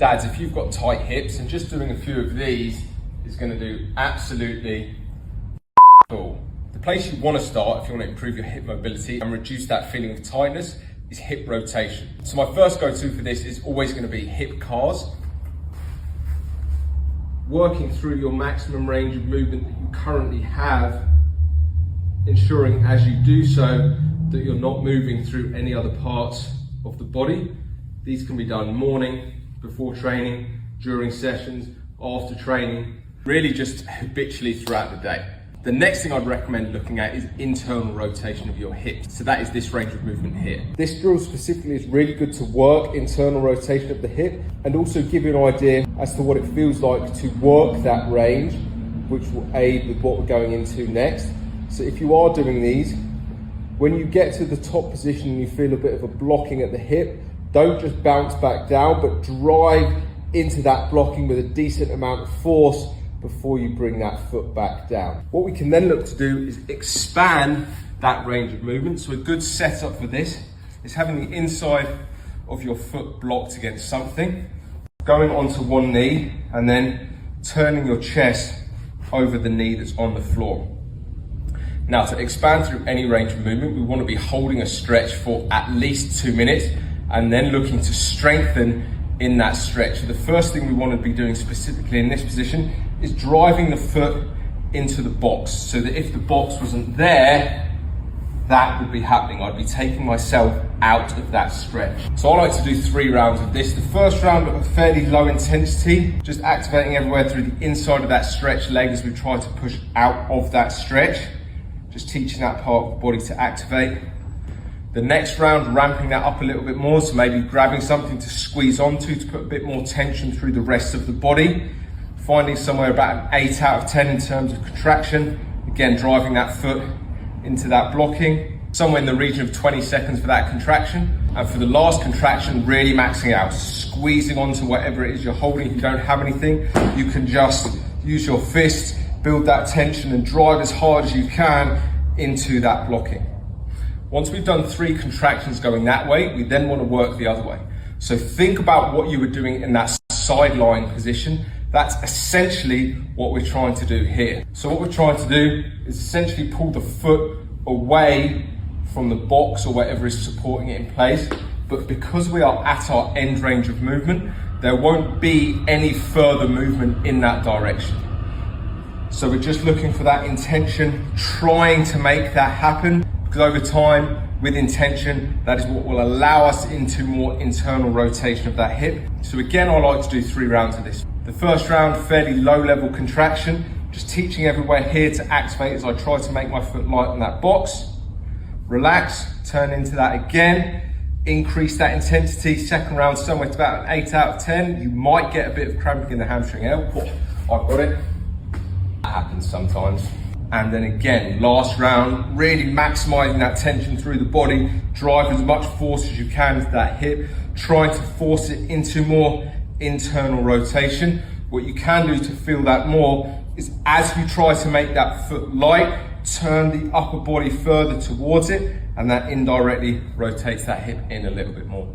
Dads, if you've got tight hips, and just doing a few of these is going to do absolutely cool. The place you want to start if you want to improve your hip mobility and reduce that feeling of tightness is hip rotation. So my first go-to for this is always going to be hip cars. Working through your maximum range of movement that you currently have, ensuring as you do so that you're not moving through any other parts of the body. These can be done morning, before training, during sessions, after training, really just habitually throughout the day. The next thing I'd recommend looking at is internal rotation of your hips. So that is this range of movement here. This drill specifically is really good to work internal rotation of the hip and also give you an idea as to what it feels like to work that range, which will aid with what we're going into next. So if you are doing these, when you get to the top position and you feel a bit of a blocking at the hip, don't just bounce back down, but drive into that blocking with a decent amount of force before you bring that foot back down. What we can then look to do is expand that range of movement. So a good setup for this is having the inside of your foot blocked against something, going onto one knee, and then turning your chest over the knee that's on the floor. Now, to expand through any range of movement, we want to be holding a stretch for at least 2 minutes and then looking to strengthen in that stretch. So the first thing we want to be doing specifically in this position is driving the foot into the box, so that if the box wasn't there, that would be happening. I'd be taking myself out of that stretch. So I like to do 3 rounds of this. The first round at a fairly low intensity, just activating everywhere through the inside of that stretched leg as we try to push out of that stretch, just teaching that part of the body to activate. The next round, ramping that up a little bit more, so maybe grabbing something to squeeze onto to put a bit more tension through the rest of the body. Finding somewhere about an 8 out of 10 in terms of contraction. Again, driving that foot into that blocking. Somewhere in the region of 20 seconds for that contraction. And for the last contraction, really maxing out, squeezing onto whatever it is you're holding. If you don't have anything, you can just use your fists, build that tension and drive as hard as you can into that blocking. Once we've done 3 contractions going that way, we then want to work the other way. So think about what you were doing in that side lying position. That's essentially what we're trying to do here. So what we're trying to do is essentially pull the foot away from the box or whatever is supporting it in place. But because we are at our end range of movement, there won't be any further movement in that direction. So we're just looking for that intention, trying to make that happen. Because over time, with intention, that is what will allow us into more internal rotation of that hip. So again, I like to do 3 rounds of this. The first round, fairly low level contraction, just teaching everywhere here to activate as I try to make my foot light on that box. Relax, turn into that again, increase that intensity. Second round, somewhere to about an 8 out of 10. You might get a bit of cramping in the hamstring. I've got it. That happens sometimes. And then again, last round, really maximizing that tension through the body, drive as much force as you can into that hip, trying to force it into more internal rotation. What you can do to feel that more is as you try to make that foot light, turn the upper body further towards it, and that indirectly rotates that hip in a little bit more.